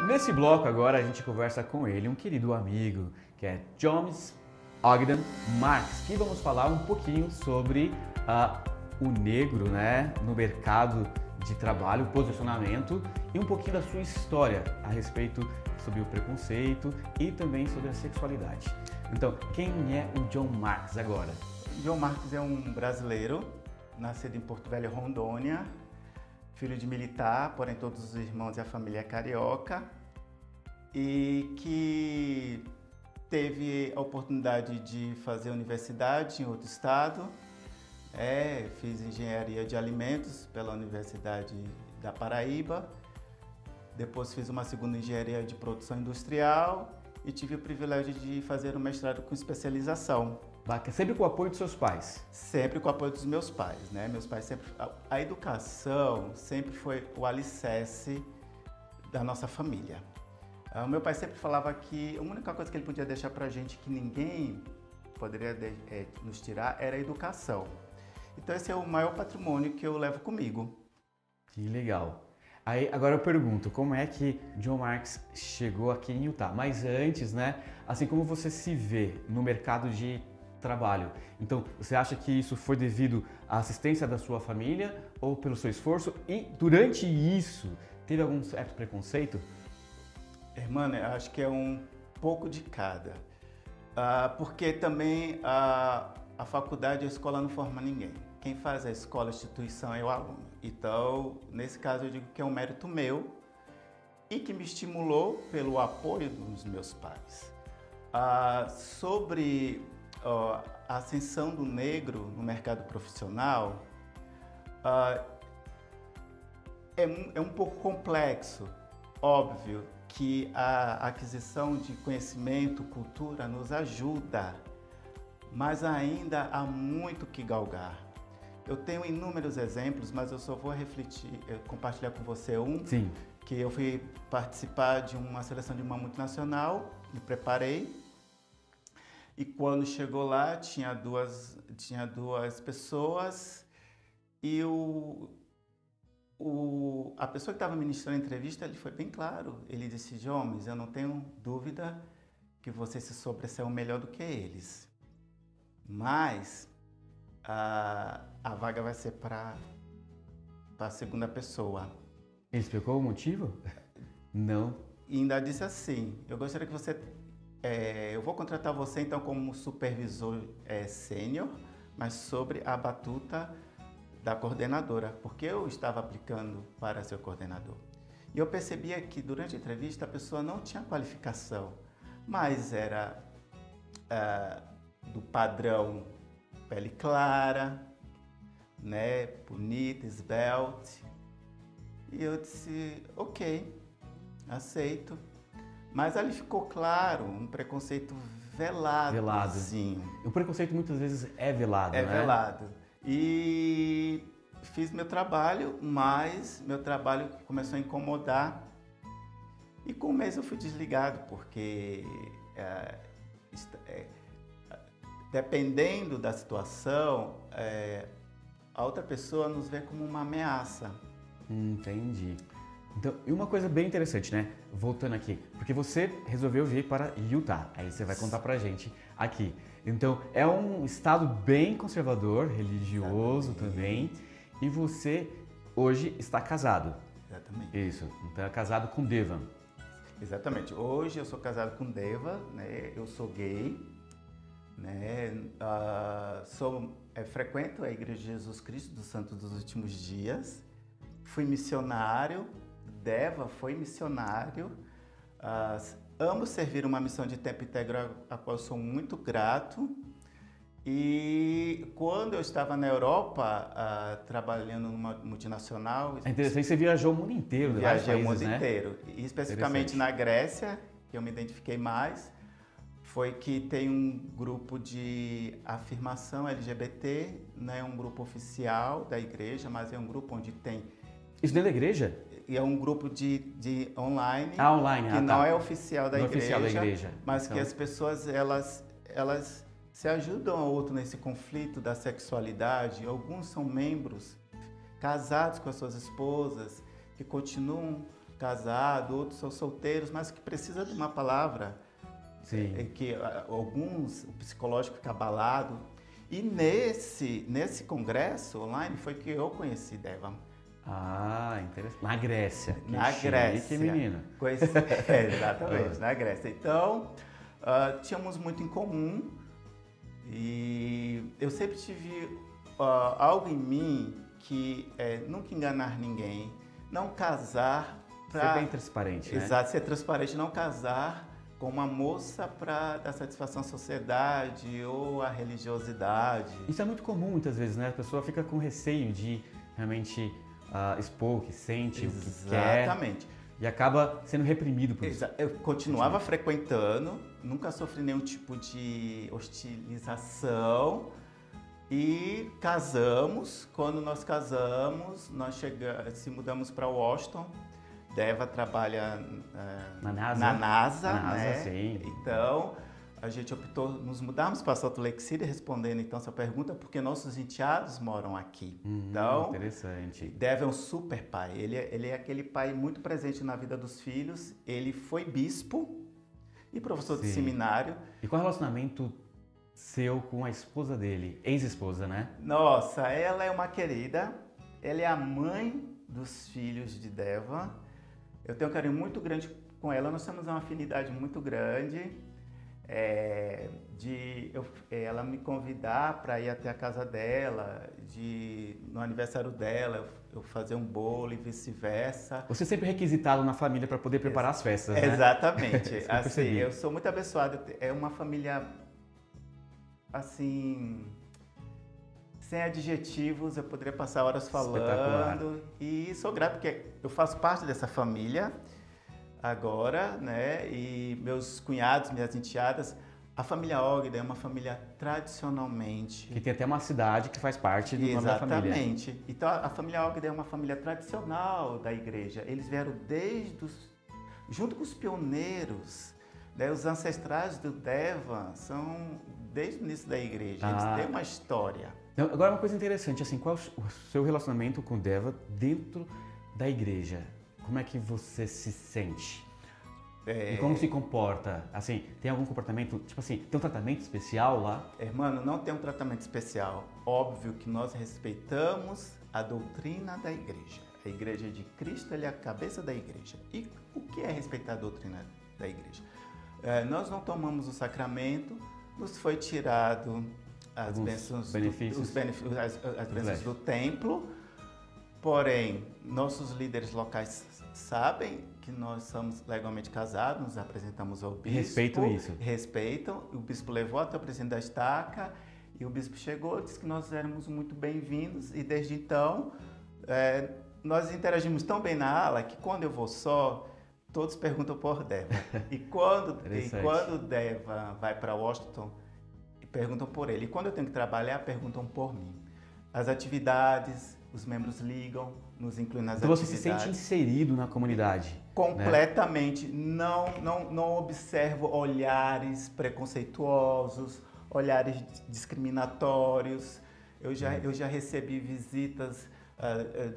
Nesse bloco agora a gente conversa com ele, um querido amigo, que é Jones Ogden Marks, que vamos falar um pouquinho sobre o negro, né, no mercado de trabalho, posicionamento e um pouquinho da sua história a respeito sobre o preconceito e também sobre a sexualidade. Então, quem é o John Marks agora? John Marks é um brasileiro, nascido em Porto Velho, Rondônia, filho de militar, porém todos os irmãos e a família é carioca, e que teve a oportunidade de fazer universidade em outro estado. Fiz engenharia de alimentos pela Universidade da Paraíba, depois fiz uma segunda engenharia de produção industrial e tive o privilégio de fazer um mestrado com especialização. Sempre com o apoio dos seus pais? Sempre com o apoio dos meus pais, né? Meus pais sempre... A educação sempre foi o alicerce da nossa família. O meu pai sempre falava que a única coisa que ele podia deixar pra gente que ninguém poderia nos tirar era a educação. Então esse é o maior patrimônio que eu levo comigo. Que legal. Aí, agora eu pergunto, como é que John Marks chegou aqui em Utah? Mas antes, né, assim como você se vê no mercado de trabalho, então você acha que isso foi devido à assistência da sua família ou pelo seu esforço? E durante isso, teve algum certo preconceito? Irmã, eu acho que é um pouco de cada. Porque também a faculdade e a escola não forma ninguém. Quem faz a escola, a instituição é o aluno. Então, nesse caso, eu digo que é um mérito meu e que me estimulou pelo apoio dos meus pais. Sobre a ascensão do negro no mercado profissional, é um pouco complexo. Óbvio que a aquisição de conhecimento, cultura nos ajuda, mas ainda há muito que galgar. Eu tenho inúmeros exemplos, mas eu só vou compartilhar com você um. Sim. Que eu fui participar de uma seleção de uma multinacional, me preparei, e quando chegou lá tinha duas pessoas e a pessoa que estava ministrando a entrevista, ele foi bem claro, ele disse: Jones, eu não tenho dúvida que você se sobressaiu melhor do que eles, mas a vaga vai ser para a segunda pessoa. Ele explicou o motivo? Não. E ainda disse assim: eu gostaria que você... eu vou contratar você então como supervisor sênior, mas sobre a batuta da coordenadora, porque eu estava aplicando para ser coordenador. E eu percebia que durante a entrevista a pessoa não tinha qualificação, mas era do padrão pele clara, né, bonita, esbelte. E eu disse: ok, aceito. Mas ali ficou claro um preconceito velado. Veladozinho. O preconceito muitas vezes é velado, né? É velado. E fiz meu trabalho, mas meu trabalho começou a incomodar. E com um mês eu fui desligado, porque dependendo da situação, a outra pessoa nos vê como uma ameaça. Entendi. Então, e uma coisa bem interessante, né? Voltando aqui, porque você resolveu vir para Utah, aí você vai contar pra gente aqui. Então, é um estado bem conservador, religioso também, e você hoje está casado. Exatamente. Isso, então é casado com Deva. Exatamente. Hoje eu sou casado com Deva, né? Eu sou gay, né? Frequento a Igreja de Jesus Cristo dos Santos dos Últimos Dias. Fui missionário, Deva foi missionário. Amo servir uma missão de tempo integral, a qual sou muito grato. E quando eu estava na Europa, trabalhando numa multinacional... É interessante, você viajou o mundo inteiro, Viajei o mundo inteiro. E especificamente na Grécia, que eu me identifiquei mais, foi que tem um grupo de afirmação LGBT, não é um grupo oficial da igreja, mas é um grupo onde tem... Isso dentro da igreja? E é um grupo de online, online, que não é oficial da igreja, mas então... que as pessoas elas se ajudam ao outro nesse conflito da sexualidade. Alguns são membros casados com as suas esposas, que continuam casados, outros são solteiros, mas que precisa de uma palavra. Sim. Que alguns, o psicológico fica abalado. E nesse congresso online foi que eu conheci Deva. Ah, interessante. Na Grécia. Na Grécia. Que menino. Conheci, exatamente, na Grécia. Então, tínhamos muito em comum e eu sempre tive algo em mim que nunca enganar ninguém, não casar Ser bem transparente, né? Exato, ser transparente, não casar com uma moça para dar satisfação à sociedade ou à religiosidade. Isso é muito comum muitas vezes, né? A pessoa fica com receio de realmente expor o que sente, o que quer. Exatamente. E acaba sendo reprimido por isso. Eu continuava frequentando, nunca sofri nenhum tipo de hostilização e casamos. Quando nós casamos, nós se mudamos para Washington. Deva trabalha na NASA, né? Sim. Então, a gente optou nos mudarmos para Salt Lake City, respondendo então essa pergunta, porque nossos enteados moram aqui. Então, interessante. Deva é um super pai. Ele é aquele pai muito presente na vida dos filhos. Ele foi bispo e professor de seminário. E qual é o relacionamento seu com a esposa dele? Ex-esposa, né? Nossa, ela é uma querida. Ela é a mãe dos filhos de Deva. Eu tenho um carinho muito grande com ela, nós temos uma afinidade muito grande. Ela me convidar para ir até a casa dela, no aniversário dela, eu fazer um bolo e vice-versa. Você sempre requisitado na família para poder preparar as festas, né? Exatamente. Assim, eu sou muito abençoado. É uma família, assim, sem adjetivos, eu poderia passar horas falando. E sou grato porque eu faço parte dessa família agora, né? E meus cunhados, minhas enteadas, a família Ogden é uma família tradicionalmente... Que tem até uma cidade que faz parte do nome da família. Exatamente. Então a família Ogden é uma família tradicional da igreja. Eles vieram junto com os pioneiros, né? Os ancestrais do Deva são desde o início da igreja. Eles têm uma história. Agora uma coisa interessante, assim, qual é o seu relacionamento com o Deva dentro da igreja? Como é que você se sente? E como se comporta? Assim, tem algum comportamento, tipo assim, tem um tratamento especial lá? Irmão, não tem um tratamento especial. Óbvio que nós respeitamos a doutrina da igreja. A igreja de Cristo, ele é a cabeça da igreja. E o que é respeitar a doutrina da igreja? Nós não tomamos o sacramento, nos foi tirado as bênçãos do templo, porém, nossos líderes locais sabem que nós somos legalmente casados, nos apresentamos ao bispo. Respeitam isso. Respeitam. O bispo levou até o presidente da estaca e o bispo chegou, disse que nós éramos muito bem-vindos e desde então nós interagimos tão bem na ala que quando eu vou só, todos perguntam por Deva. E quando Deva vai para Washington, perguntam por ele. E quando eu tenho que trabalhar, perguntam por mim. As atividades, os membros ligam, nos incluem nas atividades. Então você se sente inserido na comunidade? Completamente. Né? Não observo olhares preconceituosos, olhares discriminatórios. Eu já recebi visitas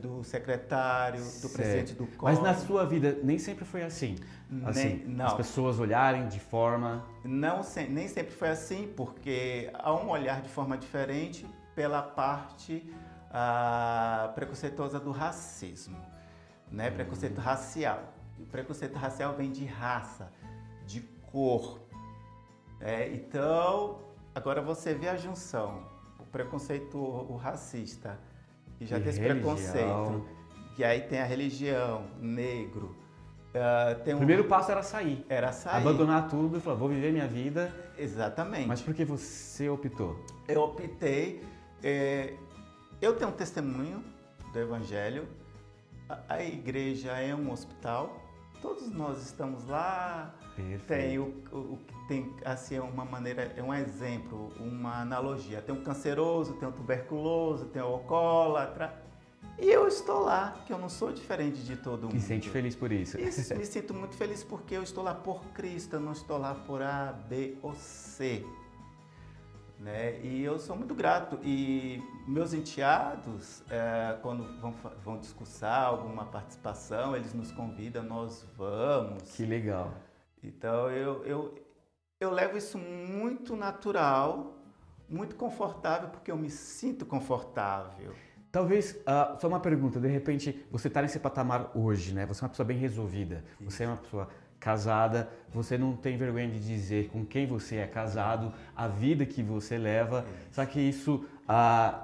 do secretário, do presidente do COR. Mas na sua vida nem sempre foi assim? Não. As pessoas olharem de forma... Nem sempre foi assim, porque há um olhar de forma diferente pela parte preconceituosa do racismo, né? Preconceito racial. O preconceito racial vem de raça, de cor. Então, agora você vê a junção, o preconceito o racista, que já tem esse preconceito, e aí tem a religião, negro. O primeiro passo era sair. Abandonar tudo e falar, vou viver minha vida. Exatamente. Mas por que você optou? Eu optei. Eu tenho um testemunho do Evangelho. A igreja é um hospital. Todos nós estamos lá. Tem assim uma maneira, é um exemplo, uma analogia. Tem um canceroso, tem um tuberculoso, tem um alcoólatra. E eu estou lá, que eu não sou diferente de todo mundo. Me sente feliz por isso. Isso, me sinto muito feliz porque eu estou lá por Cristo, eu não estou lá por A, B ou C. né? E eu sou muito grato. E meus enteados, quando vão discursar alguma participação, eles nos convidam, nós vamos. Que legal. Então eu levo isso muito natural, muito confortável, porque eu me sinto confortável. Talvez, só uma pergunta, de repente você está nesse patamar hoje, né? Você é uma pessoa bem resolvida, você é uma pessoa casada, você não tem vergonha de dizer com quem você é casado, a vida que você leva. Será que isso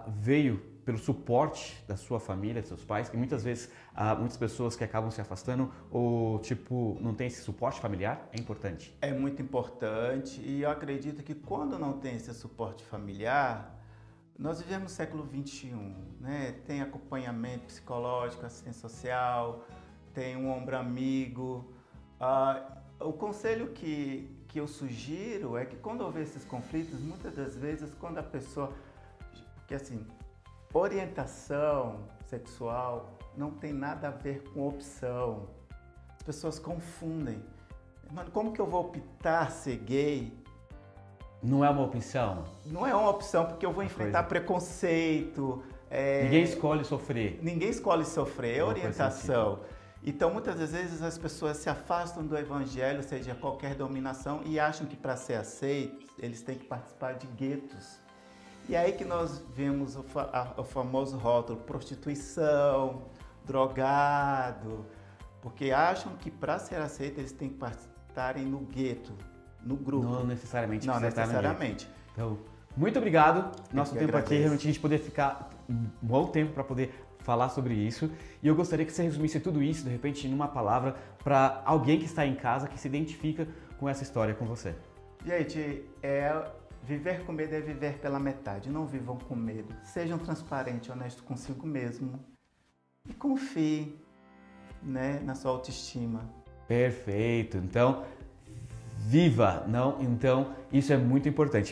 veio pelo suporte da sua família, dos seus pais? Que muitas vezes muitas pessoas que acabam se afastando ou tipo não tem esse suporte familiar, é importante? É muito importante e eu acredito que quando não tem esse suporte familiar, nós vivemos no século XXI, né? Tem acompanhamento psicológico, assistência social, tem um ombro amigo. O conselho que eu sugiro é que quando houver esses conflitos, muitas das vezes quando a pessoa... Porque assim, orientação sexual não tem nada a ver com opção. As pessoas confundem. Mano, como que eu vou optar ser gay? Não é uma opção? Não é uma opção, porque eu vou enfrentar preconceito. Ninguém escolhe sofrer. Ninguém escolhe sofrer, é orientação. Então, muitas das vezes as pessoas se afastam do evangelho, seja qualquer dominação, e acham que para ser aceitos, eles têm que participar de guetos. E é aí que nós vemos o famoso rótulo prostituição, drogado, porque acham que para ser aceito eles têm que estarem no gueto, no grupo. Não necessariamente. Não necessariamente. Então, muito obrigado. Nosso tempo agradeço. aqui, realmente a gente poder ficar um bom tempo para poder falar sobre isso. E eu gostaria que você resumisse tudo isso, de repente, numa palavra, para alguém que está em casa, que se identifica com essa história com você. Gente, viver com medo é viver pela metade. Não vivam com medo. Sejam transparentes, honestos consigo mesmo. E confie, né, na sua autoestima. Perfeito. Então, viva, não? Então, isso é muito importante.